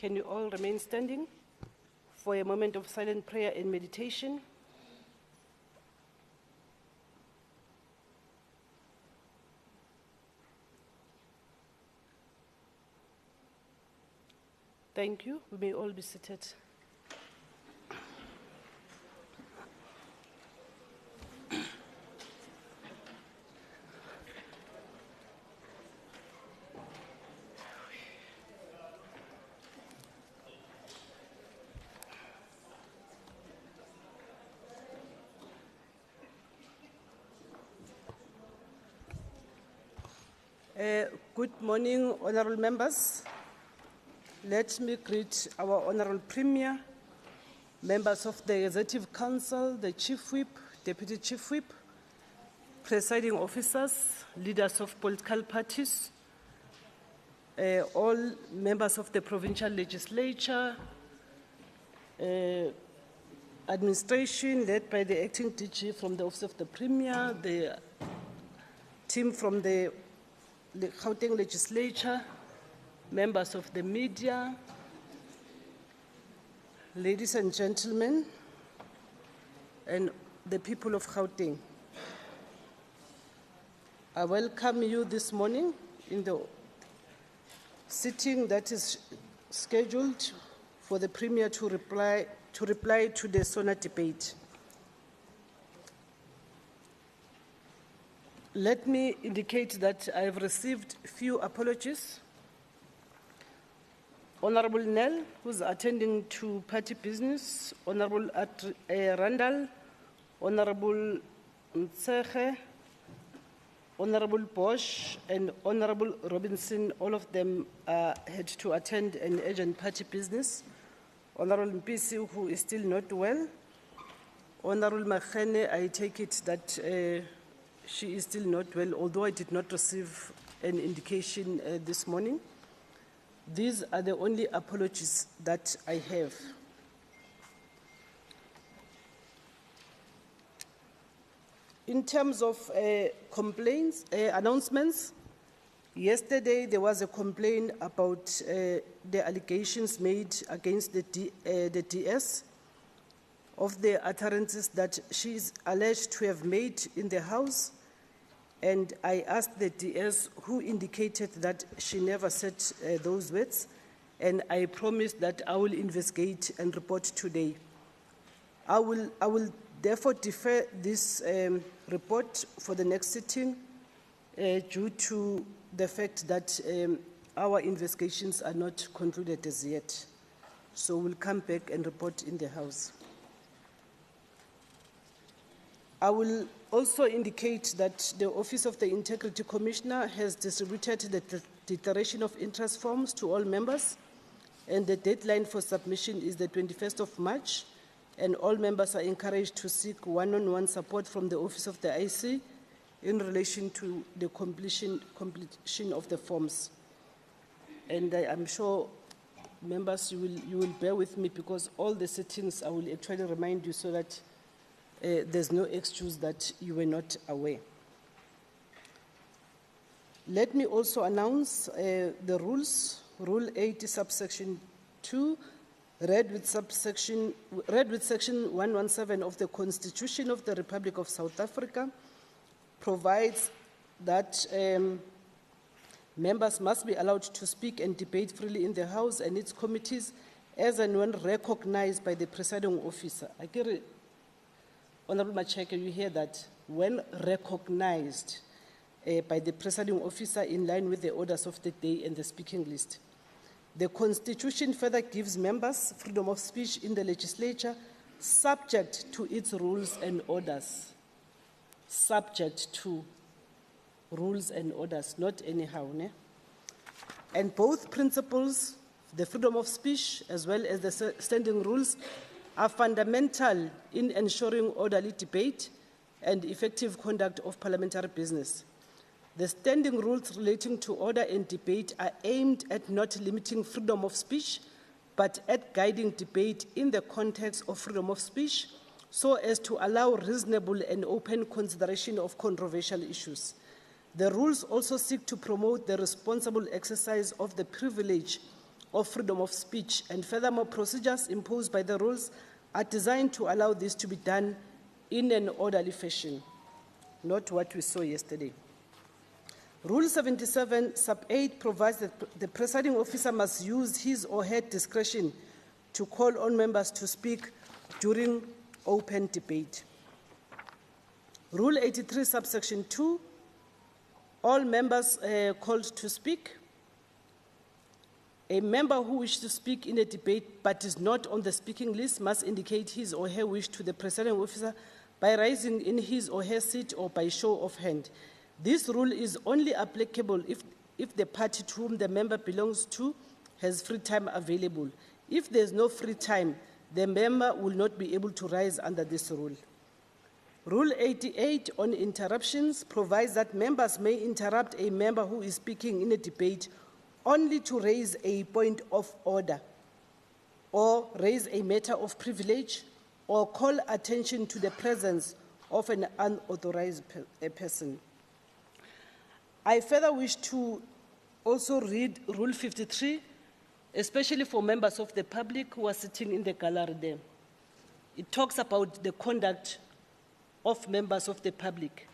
Can you all remain standing for a moment of silent prayer and meditation? Thank you. We may all be seated. Good morning, honorable members. Let me greet our honorable Premier, members of the Executive Council, the Chief Whip, Deputy Chief Whip, presiding officers, leaders of political parties, all members of the provincial legislature, administration led by the acting DG from the Office of the Premier, the team from the Gauteng legislature, members of the media, ladies and gentlemen, and the people of Gauteng. I welcome you this morning in the sitting that is scheduled for the Premier to reply to the SONA debate. Let me indicate that I have received few apologies. Honorable Nell, who's attending to party business, Honorable Randall, Honorable Mtseche, Honorable Bosch, and Honorable Robinson, all of them had to attend an urgent party business. Honorable Mpisi, who is still not well. Honorable Makhene, I take it that she is still not well, although I did not receive an indication this morning. These are the only apologies that I have. In terms of complaints, announcements, yesterday there was a complaint about the allegations made against the DS of the utterances that she is alleged to have made in the House. And I asked the DS, who indicated that she never said those words, and I promised that I will investigate and report today. I will therefore defer this report for the next sitting due to the fact that our investigations are not concluded as yet. So we'll come back and report in the House. I will also indicate that the Office of the Integrity Commissioner has distributed the declaration of interest forms to all members, and the deadline for submission is the 21st of March, and all members are encouraged to seek one-on-one support from the Office of the IC in relation to the completion of the forms. And I am sure, members, you will bear with me, because all the sittings I will actually remind you so that there's no excuse that you were not aware. Let me also announce the rules. Rule 80, subsection 2, read with section 117 of the Constitution of the Republic of South Africa, provides that members must be allowed to speak and debate freely in the House and its committees as and when recognized by the presiding officer. Honorable Macheke, you hear that? When recognized by the presiding officer in line with the orders of the day and the speaking list. The Constitution further gives members freedom of speech in the legislature subject to its rules and orders. Subject to rules and orders, not anyhow. Ne? And both principles, the freedom of speech as well as the standing rules, are fundamental in ensuring orderly debate and effective conduct of parliamentary business. The standing rules relating to order and debate are aimed at not limiting freedom of speech, but at guiding debate in the context of freedom of speech so as to allow reasonable and open consideration of controversial issues. The rules also seek to promote the responsible exercise of the privilege of freedom of speech, and furthermore, procedures imposed by the rules are designed to allow this to be done in an orderly fashion, not what we saw yesterday. Rule 77, sub 8 provides that the presiding officer must use his or her discretion to call on members to speak during open debate. Rule 83, subsection 2, all members called to speak. A member who wishes to speak in a debate but is not on the speaking list must indicate his or her wish to the presiding officer by rising in his or her seat or by show of hand. This rule is only applicable if the party to whom the member belongs to has free time available. If there is no free time, the member will not be able to rise under this rule. Rule 88 on interruptions provides that members may interrupt a member who is speaking in a debate only to raise a point of order or raise a matter of privilege or call attention to the presence of an unauthorized person. I further wish to also read Rule 53, especially for members of the public who are sitting in the gallery there. It talks about the conduct of members of the public.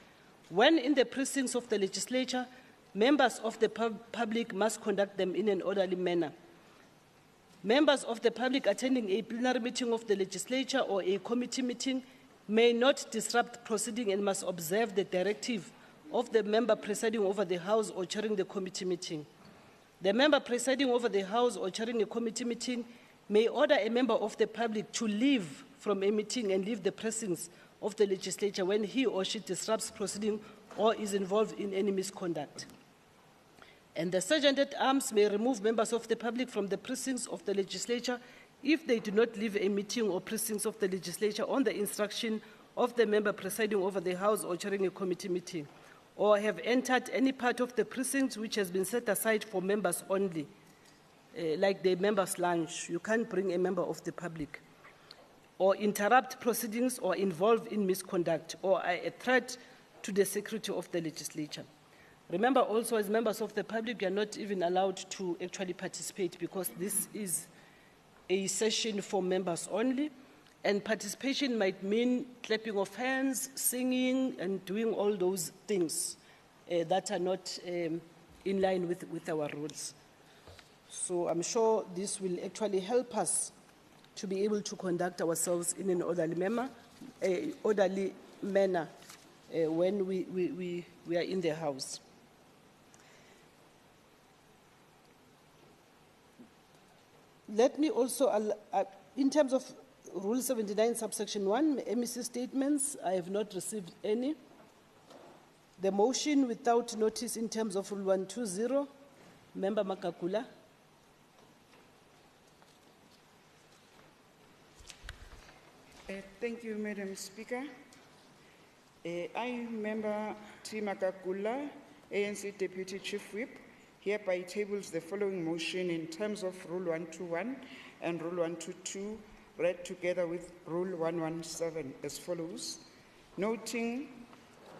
When in the precincts of the legislature, members of the public must conduct them in an orderly manner. Members of the public attending a plenary meeting of the legislature or a committee meeting may not disrupt proceeding and must observe the directive of the member presiding over the House or chairing the committee meeting. The member presiding over the House or chairing a committee meeting may order a member of the public to leave from a meeting and leave the precincts of the legislature when he or she disrupts proceeding or is involved in any misconduct. And the Sergeant-at-Arms may remove members of the public from the precincts of the legislature if they do not leave a meeting or precincts of the legislature on the instruction of the member presiding over the House or chairing a committee meeting, or have entered any part of the precinct which has been set aside for members only, like the members' lunch. You can't bring a member of the public, or interrupt proceedings or involve in misconduct, or are a threat to the security of the legislature. Remember also, as members of the public, you are not even allowed to actually participate because this is a session for members only, and participation might mean clapping of hands, singing, and doing all those things that are not in line with our rules. So I'm sure this will actually help us to be able to conduct ourselves in an orderly manner when we are in the House. Let me also, in terms of Rule 79, subsection 1, MEC statements, I have not received any. The motion without notice in terms of Rule 120, Member Makakula. Thank you, Madam Speaker. I, Member T. Makakula, ANC Deputy Chief Whip, hereby tables the following motion in terms of Rule 121 and Rule 122, read together with Rule 117 as follows. Noting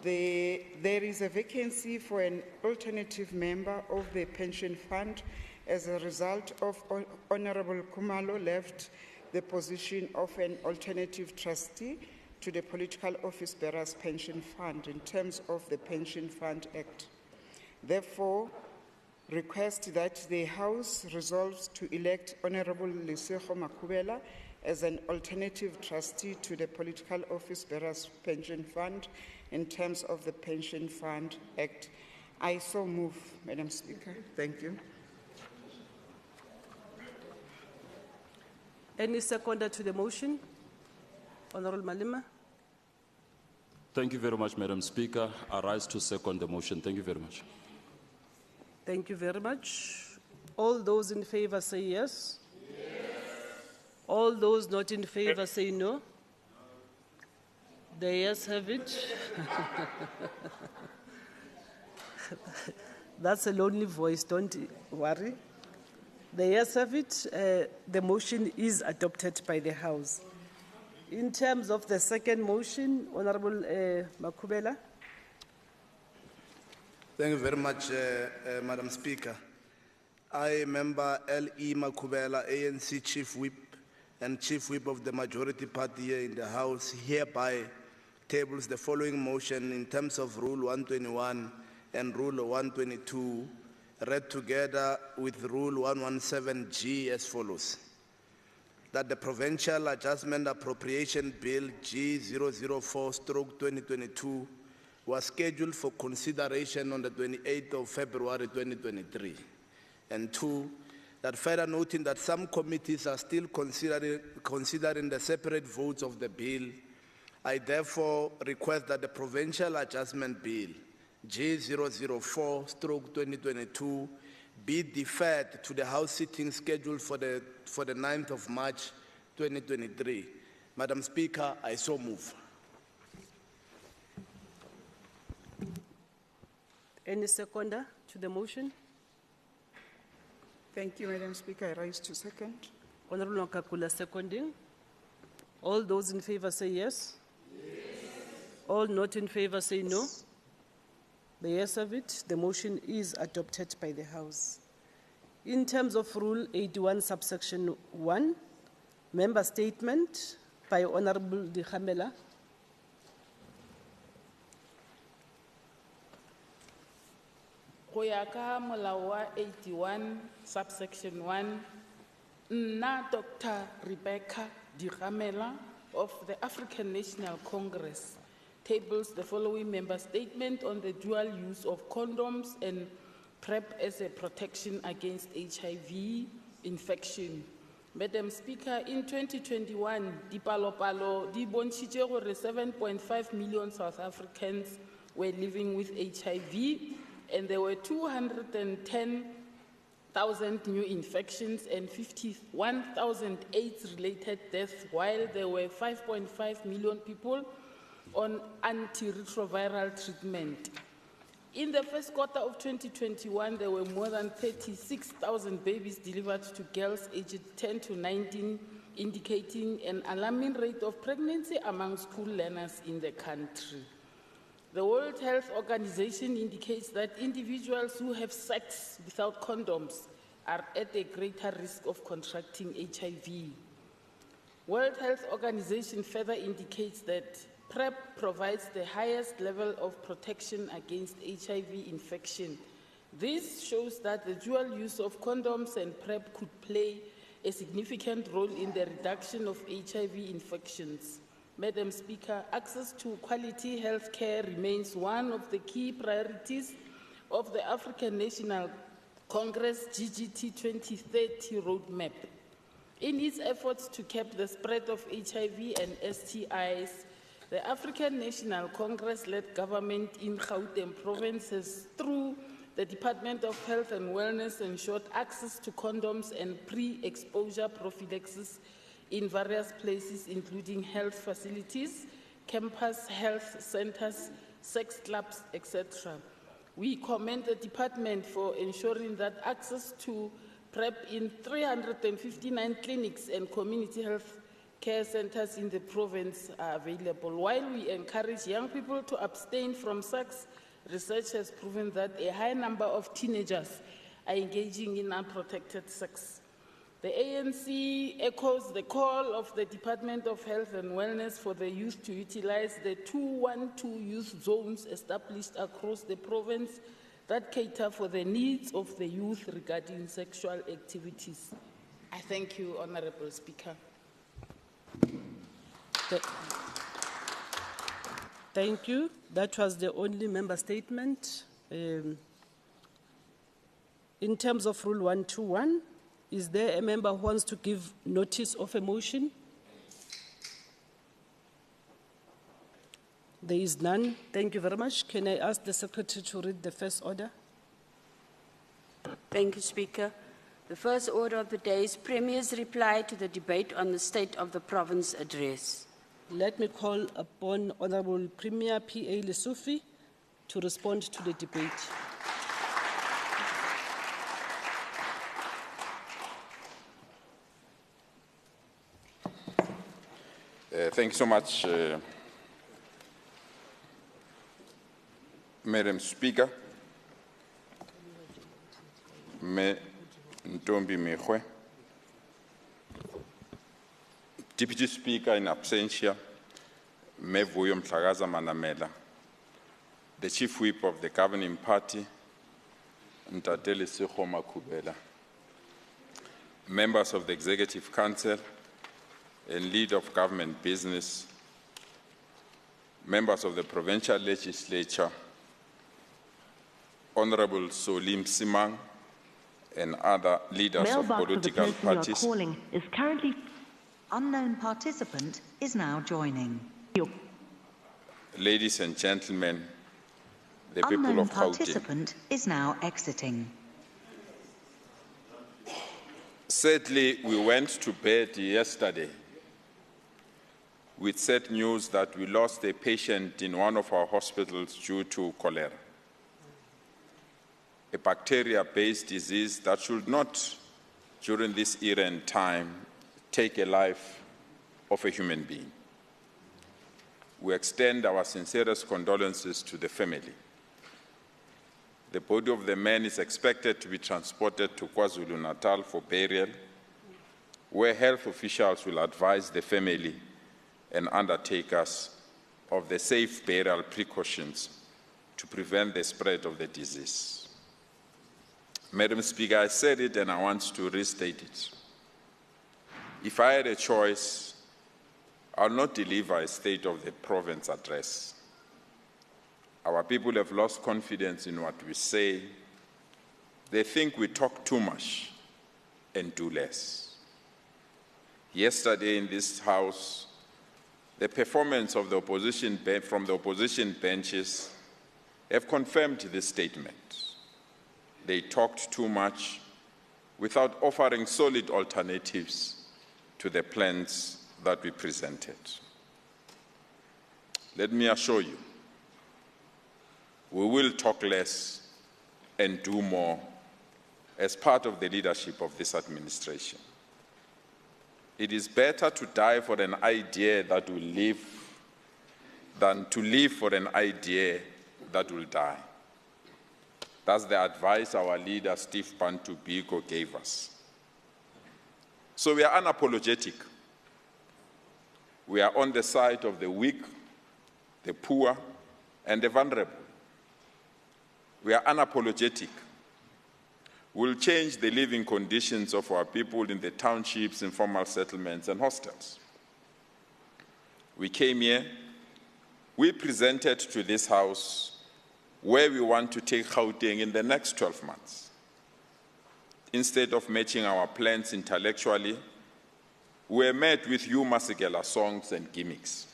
there is a vacancy for an alternative member of the pension fund as a result of Honorable Kumalo left the position of an alternative trustee to the Political Office Bearers Pension Fund in terms of the Pension Fund Act. Therefore, request that the House resolves to elect Honorable Lesego Makhubela as an alternative trustee to the Political Office Bearers Pension Fund in terms of the Pension Fund Act. I so move, Madam Speaker. Thank you. Any seconder to the motion? Honorable Malema. Thank you very much, Madam Speaker. I rise to second the motion. Thank you very much. Thank you very much. All those in favor say yes. Yes. All those not in favor say no. The yes have it. That's a lonely voice, don't worry. The yes have it. The motion is adopted by the House. In terms of the second motion, Honorable Makhubela. Thank you very much, Madam Speaker. I, Member L.E. Makubela, ANC Chief Whip and Chief Whip of the Majority Party here in the House, hereby tables the following motion in terms of Rule 121 and Rule 122, read together with Rule 117G as follows. That the Provincial Adjustment Appropriation Bill G004/2022 was scheduled for consideration on the 28th of February 2023. And two, that further noting that some committees are still considering the separate votes of the bill, I therefore request that the Provincial Adjustment Bill G004/2022 be deferred to the House sitting scheduled for the 9th of March 2023. Madam Speaker, I so move. Any seconder to the motion? Thank you, Madam Speaker. I rise to second. Honorable Nkakula seconding. All those in favor say yes. All not in favor say no. The yes of it, the motion is adopted by the House. In terms of Rule 81, subsection 1, member statement by Honorable Dikhamela. Go ya ka molao wa 81 subsection 1, nna Dr. Rebecca Dikhamela of the African National Congress tables the following member statement on the dual use of condoms and PrEP as a protection against HIV infection. Madam Speaker, in 2021, dipalo-palo di bontshitse gore 7.5 million South Africans were living with HIV, and there were 210,000 new infections and 51,000 AIDS-related deaths, while there were 5.5 million people on antiretroviral treatment. In the first quarter of 2021, there were more than 36,000 babies delivered to girls aged 10 to 19, indicating an alarming rate of pregnancy among school learners in the country. The World Health Organization indicates that individuals who have sex without condoms are at a greater risk of contracting HIV. World Health Organization further indicates that PrEP provides the highest level of protection against HIV infection. This shows that the dual use of condoms and PrEP could play a significant role in the reduction of HIV infections. Madam Speaker, access to quality health care remains one of the key priorities of the African National Congress GGT 2030 roadmap. In its efforts to cap the spread of HIV and STIs, the African National Congress-led government in Gauteng province has, through the Department of Health and Wellness, ensured access to condoms and pre-exposure prophylaxis in various places, including health facilities, campus health centers, sex clubs, etc. We commend the department for ensuring that access to PrEP in 359 clinics and community health care centers in the province are available. While we encourage young people to abstain from sex, research has proven that a high number of teenagers are engaging in unprotected sex. The ANC echoes the call of the Department of Health and Wellness for the youth to utilize the 212 youth zones established across the province that cater for the needs of the youth regarding sexual activities. I thank you, Honorable Speaker. Thank you. That was the only member statement. In terms of Rule 121, is there a member who wants to give notice of a motion? There is none. Thank you very much. Can I ask the Secretary to read the first order? Thank you, Speaker. The first order of the day is Premier's reply to the debate on the State of the Province address. Let me call upon Honorable Premier P.A. Lesufi to respond to the debate. Thank you so much, Madam Speaker. Ntombi Mehwe. Deputy Speaker in absentia, Mevuyo Mhlagaza Manamela. The Chief Whip of the governing party, Ntate Lesego Makhubela. Members of the Executive Council and lead of government business, members of the provincial legislature, Honorable Solim Simang, and other leaders of Mailbox political of the person parties. you're calling is currently Unknown participant is now joining. Ladies and gentlemen, the people Unknown of Gauteng. participant is now exiting. Sadly, we went to bed yesterday with sad news that we lost a patient in one of our hospitals due to cholera, a bacteria-based disease that should not, during this era and time, take a life of a human being. We extend our sincerest condolences to the family. The body of the man is expected to be transported to KwaZulu-Natal for burial, where health officials will advise the family and undertakers of the safe burial precautions to prevent the spread of the disease. Madam Speaker, I said it and I want to restate it. If I had a choice, I'll not deliver a State of the Province address. Our people have lost confidence in what we say. They think we talk too much and do less. Yesterday in this House, the performance of the opposition from the opposition benches have confirmed this statement. They talked too much without offering solid alternatives to the plans that we presented. Let me assure you, we will talk less and do more as part of the leadership of this administration. It is better to die for an idea that will live than to live for an idea that will die. That's the advice our leader, Steve Bantu Biko, gave us. So we are unapologetic. We are on the side of the weak, the poor, and the vulnerable. We are unapologetic. We'll change the living conditions of our people in the townships, informal settlements, and hostels. We came here, we presented to this House where we want to take Gauteng in the next 12 months. Instead of matching our plans intellectually, we were met with Hugh Masekela songs and gimmicks.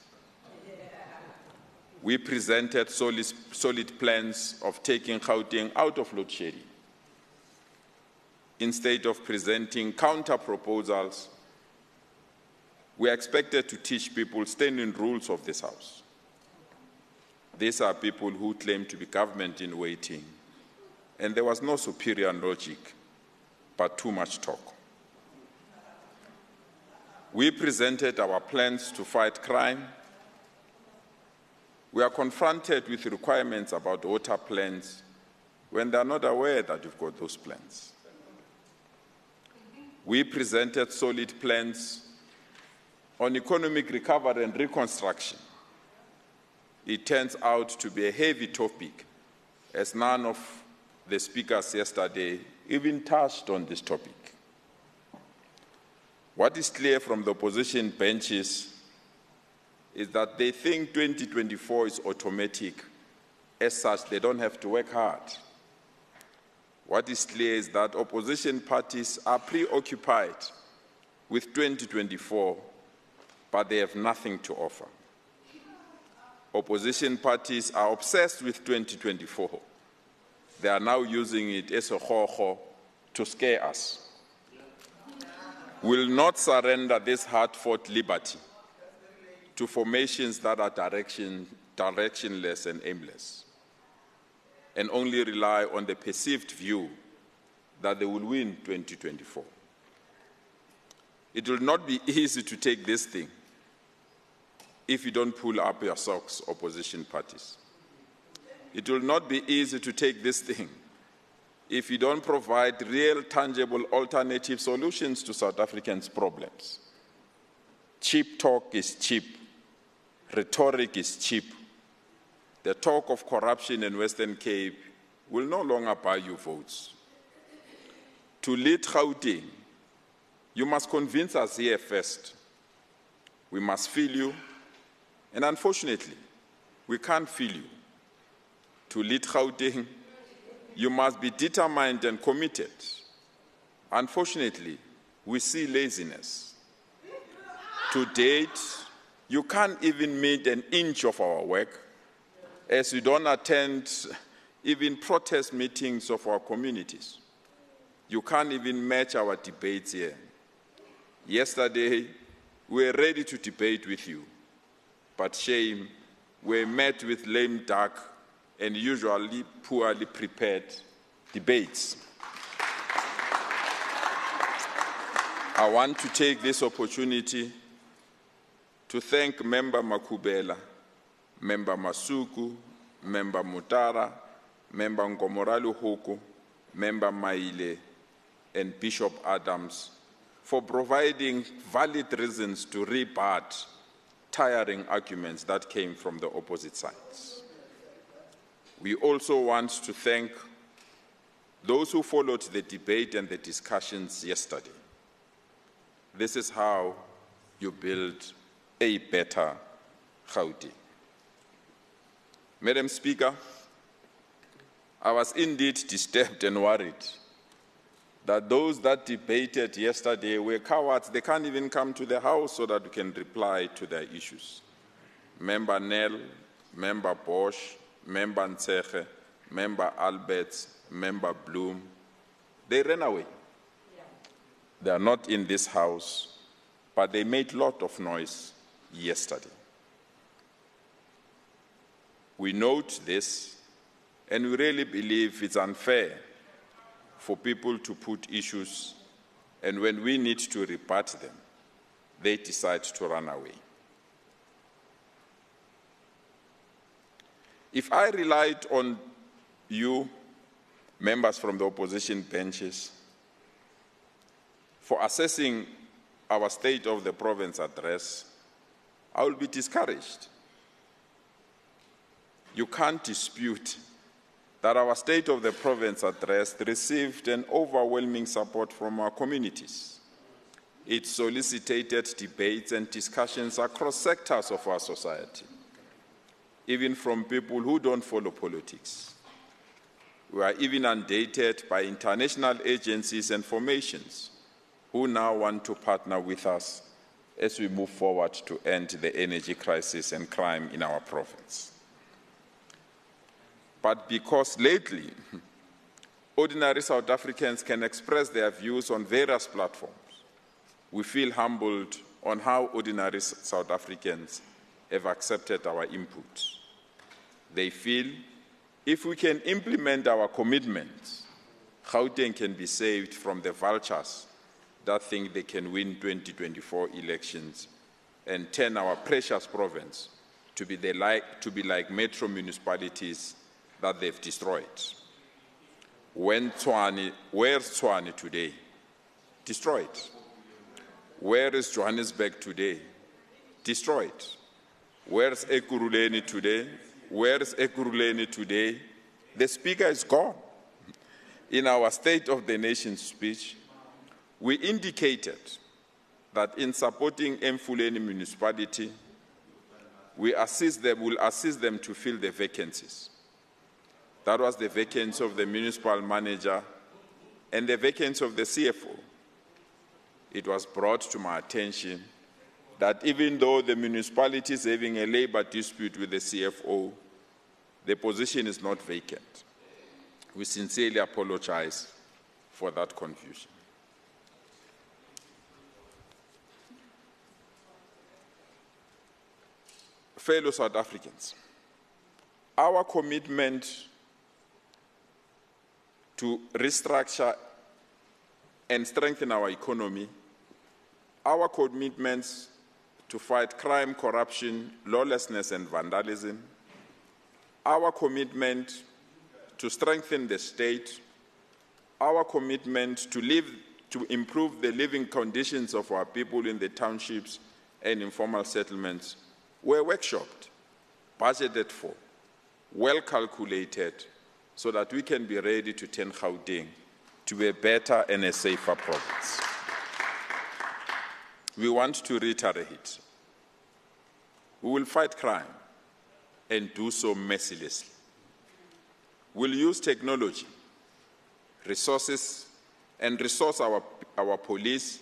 We presented solid plans of taking Gauteng out of load shedding. Instead of presenting counter proposals, we are expected to teach people standing rules of this House. These are people who claim to be government in waiting, and there was no superior logic, but too much talk. We presented our plans to fight crime. We are confronted with requirements about water plans when they are not aware that we've got those plans. We presented solid plans on economic recovery and reconstruction. It turns out to be a heavy topic, as none of the speakers yesterday even touched on this topic. What is clear from the opposition benches is that they think 2024 is automatic. As such, they don't have to work hard. What is clear is that opposition parties are preoccupied with 2024, but they have nothing to offer. Opposition parties are obsessed with 2024. They are now using it as a ho-ho to scare us. Will not surrender this hard-fought liberty to formations that are directionless and aimless, and only rely on the perceived view that they will win 2024. It will not be easy to take this thing if you don't pull up your socks, opposition parties. It will not be easy to take this thing if you don't provide real, tangible alternative solutions to South Africans' problems. Cheap talk is cheap. Rhetoric is cheap. The talk of corruption in Western Cape will no longer buy you votes. To lead Gauteng, you must convince us here first. We must feel you, and unfortunately, we can't feel you. To lead Gauteng, you must be determined and committed. Unfortunately, we see laziness. To date, you can't even meet an inch of our work, as you don't attend even protest meetings of our communities. You can't even match our debates here. Yesterday, we were ready to debate with you, but shame, we met with lame duck and usually poorly prepared debates. I want to take this opportunity to thank Member Makubela, Member Masuku, Member Mutara, Member Ngomoralo Hoko, Member Maile, and Bishop Adams for providing valid reasons to rebut tiring arguments that came from the opposite sides. We also want to thank those who followed the debate and the discussions yesterday. This is how you build a better Gauteng. Madam Speaker, I was indeed disturbed and worried that those that debated yesterday were cowards. They can't even come to the House so that we can reply to their issues. Member Nell, Member Bosch, Member Ntsege, Member Alberts, Member Bloom, they ran away. They are not in this House, but they made a lot of noise yesterday. We note this, and we really believe it's unfair for people to put issues, and when we need to rebut them, they decide to run away. If I relied on you, members from the opposition benches, for assessing our State of the Province address, I will be discouraged. You can't dispute that our State of the Province address received an overwhelming support from our communities. It solicited debates and discussions across sectors of our society, even from people who don't follow politics. We are even undated by international agencies and formations who now want to partner with us as we move forward to end the energy crisis and crime in our province. But because lately, ordinary South Africans can express their views on various platforms, we feel humbled on how ordinary South Africans have accepted our input. They feel if we can implement our commitments, Gauteng can be saved from the vultures that think they can win 2024 elections and turn our precious province to be like metro municipalities that they've destroyed. Where's Tshwane today? Destroyed. Where is Johannesburg today? Destroyed. Where's Ekurhuleni today? Where's Ekurhuleni today? The speaker is gone. In our State of the Nation speech, we indicated that in supporting Emfuleni municipality, will assist them to fill the vacancies. That was the vacancy of the municipal manager and the vacancy of the CFO. It was brought to my attention that even though the municipality is having a labor dispute with the CFO, the position is not vacant. We sincerely apologize for that confusion. Fellow South Africans, our commitment to restructure and strengthen our economy, our commitments to fight crime, corruption, lawlessness, and vandalism, our commitment to strengthen the state, our commitment to improve the living conditions of our people in the townships and informal settlements were workshopped, budgeted for, well calculated, so that we can be ready to turn Gauteng to be a better and a safer province. We want to reiterate, we will fight crime and do so mercilessly. We'll use technology, resources, and resource our police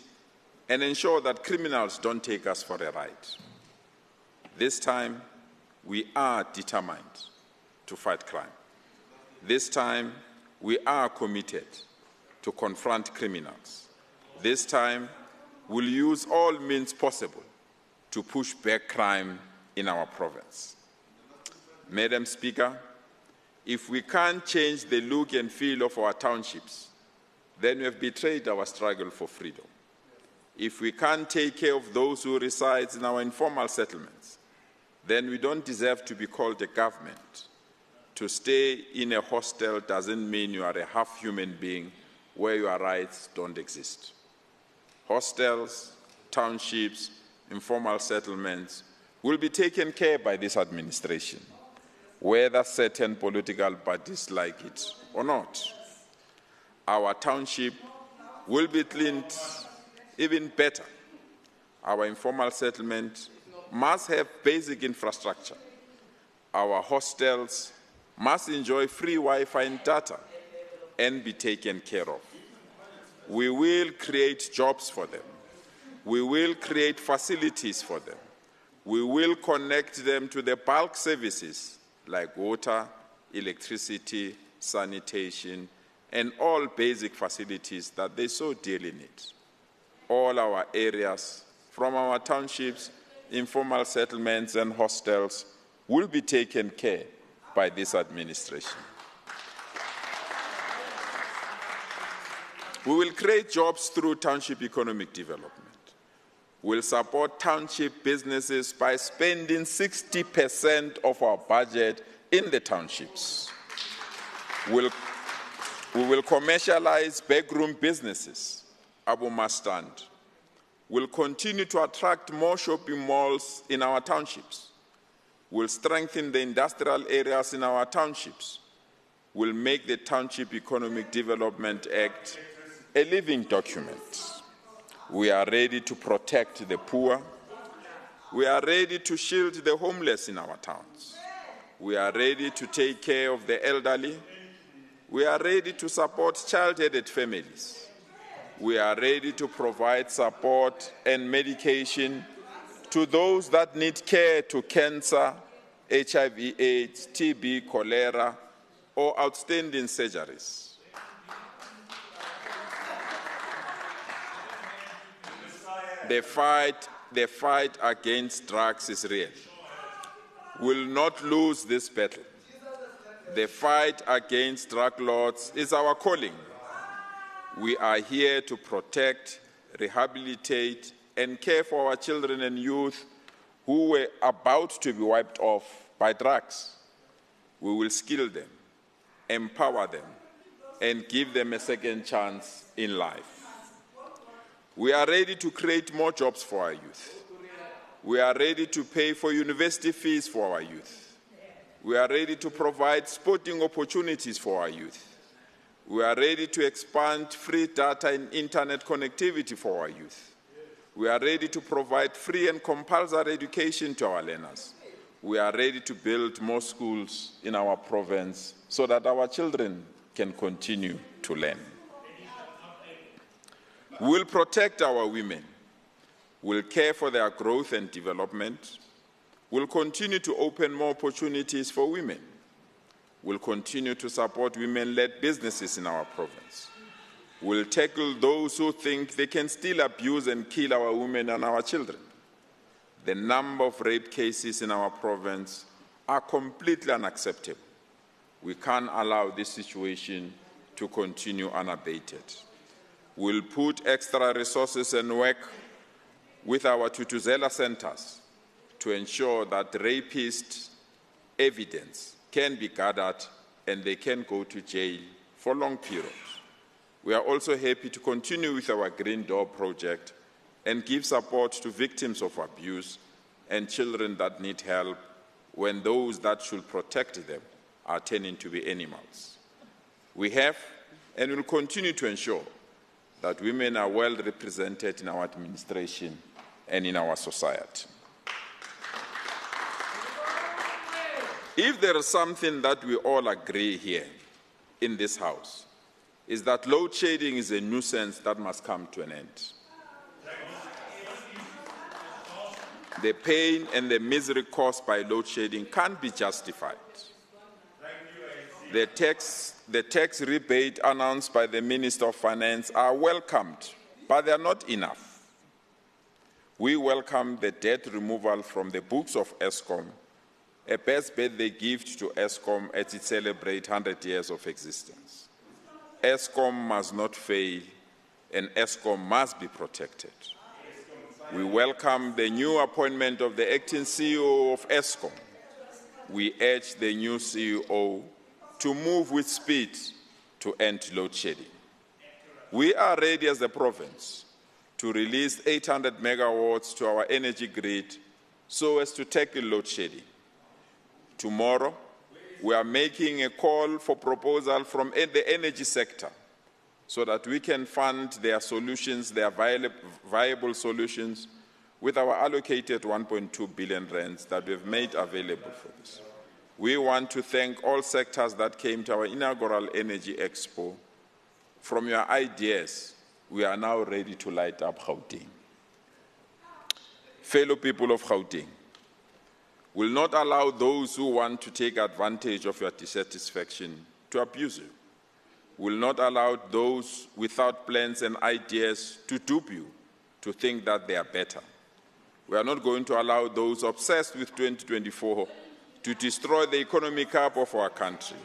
and ensure that criminals don't take us for a ride. This time, we are determined to fight crime. This time, we are committed to confront criminals. This time, we'll use all means possible to push back crime in our province. Madam Speaker, if we can't change the look and feel of our townships, then we have betrayed our struggle for freedom. If we can't take care of those who reside in our informal settlements, then we don't deserve to be called a government. To stay in a hostel doesn't mean you are a half human being where your rights don't exist. Hostels, townships, informal settlements will be taken care by this administration, whether certain political parties like it or not. Our township will be cleaned even better. Our informal settlement must have basic infrastructure. Our hostels must enjoy free Wi-Fi and data and be taken care of. We will create jobs for them. We will create facilities for them. We will connect them to the bulk services like water, electricity, sanitation, and all basic facilities that they so dearly need. All our areas, from our townships, informal settlements, and hostels, will be taken care by this administration. We will create jobs through township economic development. We'll support township businesses by spending 60% of our budget in the townships. We will commercialize backroom businesses, Abu Mastand. We'll continue to attract more shopping malls in our townships. We'll strengthen the industrial areas in our townships. We'll make the Township Economic Development Act a living document. We are ready to protect the poor. We are ready to shield the homeless in our towns. We are ready to take care of the elderly. We are ready to support child-headed families. We are ready to provide support and medication to those that need care to cancer, HIV/AIDS, TB, cholera, or outstanding surgeries. The fight against drugs is real. We'll not lose this battle. The fight against drug lords is our calling. We are here to protect, rehabilitate, and care for our children and youth who were about to be wiped off by drugs. We will skill them, empower them, and give them a second chance in life. We are ready to create more jobs for our youth. We are ready to pay for university fees for our youth. We are ready to provide sporting opportunities for our youth. We are ready to expand free data and internet connectivity for our youth. We are ready to provide free and compulsory education to our learners. We are ready to build more schools in our province so that our children can continue to learn. We'll protect our women. We'll care for their growth and development. We'll continue to open more opportunities for women. We'll continue to support women-led businesses in our province. We'll tackle those who think they can still abuse and kill our women and our children. The number of rape cases in our province are completely unacceptable. We can't allow this situation to continue unabated. We'll put extra resources and work with our Tutuzela centers to ensure that rapist evidence can be gathered and they can go to jail for long periods. We are also happy to continue with our Green Door project and give support to victims of abuse and children that need help when those that should protect them are turning to be animals. We have and will continue to ensure that women are well represented in our administration and in our society. If there is something that we all agree here in this House, is that load shedding is a nuisance that must come to an end. The pain and the misery caused by load shedding can't be justified. The tax rebate announced by the Minister of Finance are welcomed, but they are not enough. We welcome the debt removal from the books of Eskom, a best birthday gift to Eskom as it celebrates 100 years of existence. Eskom must not fail, and Eskom must be protected. We welcome the new appointment of the acting CEO of Eskom. We urge the new CEO to move with speed to end load shedding. We are ready as a province to release 800 megawatts to our energy grid so as to tackle load shedding. Tomorrow, we are making a call for proposal from the energy sector so that we can fund their solutions, their viable solutions, with our allocated 1.2 billion rands that we've made available for this. We want to thank all sectors that came to our inaugural Energy Expo. From your ideas, we are now ready to light up Gauteng. Fellow people of Gauteng, will not allow those who want to take advantage of your dissatisfaction to abuse you. Will not allow those without plans and ideas to dupe you, to think that they are better. We are not going to allow those obsessed with 2024 to destroy the economic hub of our country.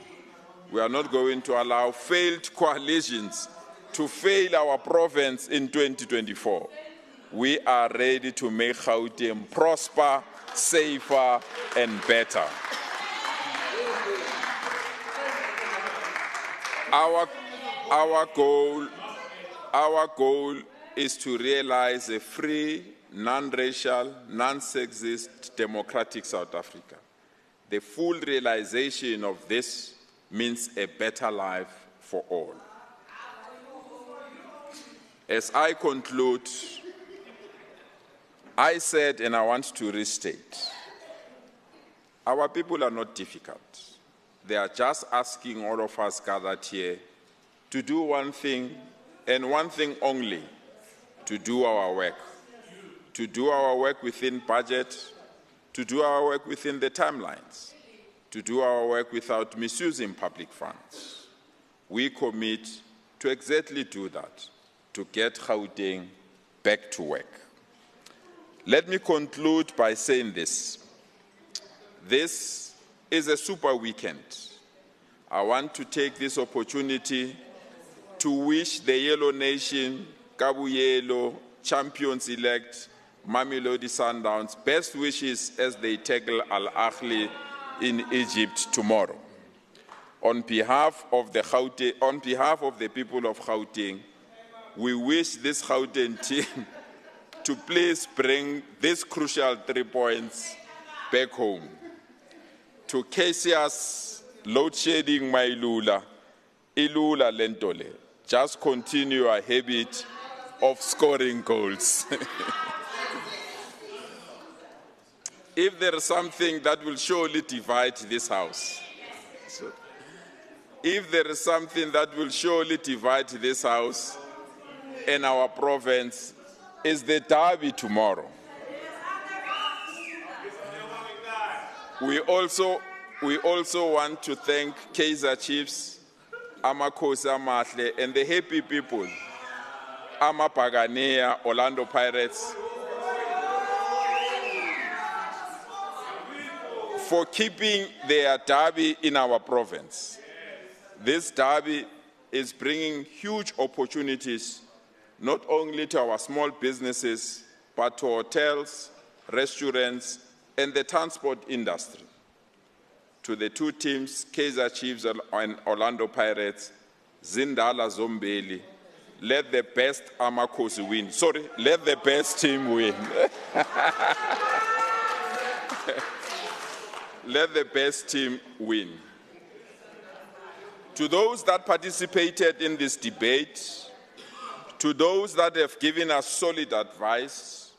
We are not going to allow failed coalitions to fail our province in 2024. We are ready to make Gauteng prosper, safer, and better. Our goal is to realize a free, non-racial, non-sexist, democratic South Africa. The full realization of this means a better life for all. As I conclude, I said, and I want to restate, our people are not difficult. They are just asking all of us gathered here to do one thing, and one thing only, to do our work. To do our work within budget, to do our work within the timelines, to do our work without misusing public funds. We commit to exactly do that, to get Gauteng back to work. Let me conclude by saying this. This is a super weekend. I want to take this opportunity to wish the Yellow Nation, Kabuyelo, champions-elect, Mamelodi Sundowns, best wishes as they tackle Al Ahly in Egypt tomorrow. On behalf of the people of Gauteng, we wish this Gauteng team to please bring these crucial 3 points back home. To Cassius, load shedding Mailula, Ilula Lentole, just continue our habit of scoring goals. If there is something that will surely divide this house, if there is something that will surely divide this house and our province, is the derby tomorrow. We also want to thank Kaizer Chiefs, Amakhosi Amahle, and the happy people, Amapaganea, Orlando Pirates, for keeping their derby in our province. This derby is bringing huge opportunities not only to our small businesses, but to hotels, restaurants, and the transport industry. To the two teams, Kaizer Chiefs and Orlando Pirates, Zindala Zombeli. Let the best Amakosi win. Sorry, let the best team win. Let the best team win. To those that participated in this debate, to those that have given us solid advice,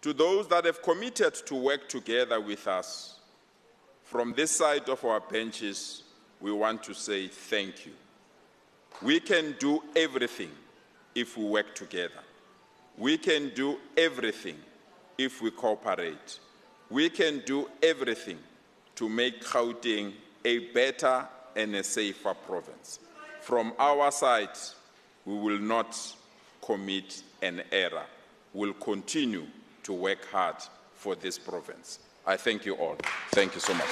to those that have committed to work together with us, from this side of our benches, we want to say thank you. We can do everything if we work together. We can do everything if we cooperate. We can do everything to make Gauteng a better and a safer province. From our side, we will not commit an error. We'll continue to work hard for this province. I thank you all. Thank you so much.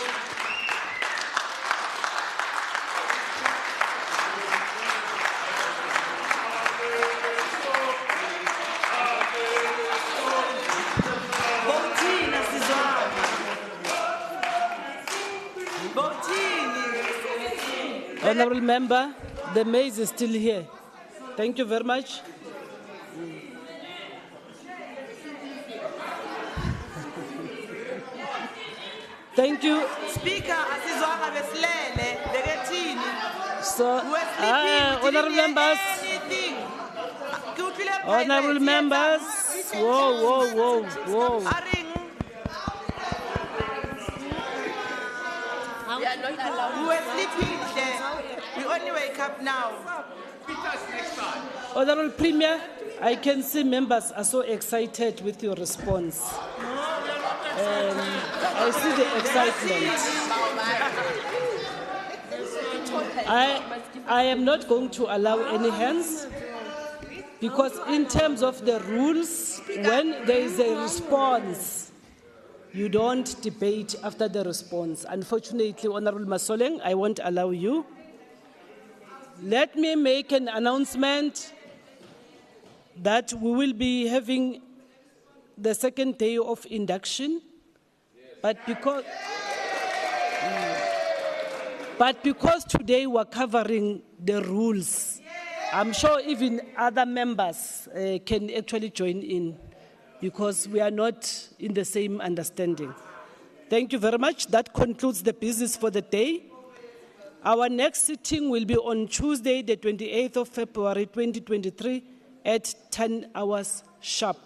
Honourable Member, the maize is still here. Thank you very much. Thank you. Speaker, asizwanga besilele, bekethini. So, honourable members, honourable members, whoa. We were sleeping there. We only wake up now. Honourable Premier, I can see members are so excited with your response. I see the excitement. I am not going to allow any hands because in terms of the rules, when there is a response, you don't debate after the response. Unfortunately, Honourable Masoleng, I won't allow you. Let me make an announcement that we will be having the second day of induction, but because today we're covering the rules, I'm sure even other members can actually join in because we are not in the same understanding. Thank you very much. That concludes the business for the day. Our next sitting will be on Tuesday, the 28th of February, 2023 at 10 hours sharp.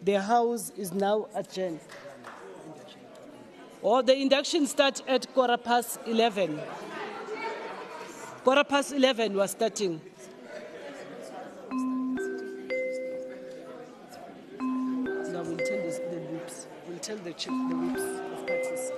The House is now adjourned. The induction starts at 11:15. 11:15 was starting. Now we'll tell the whips. We'll tell the chief the whips of parties.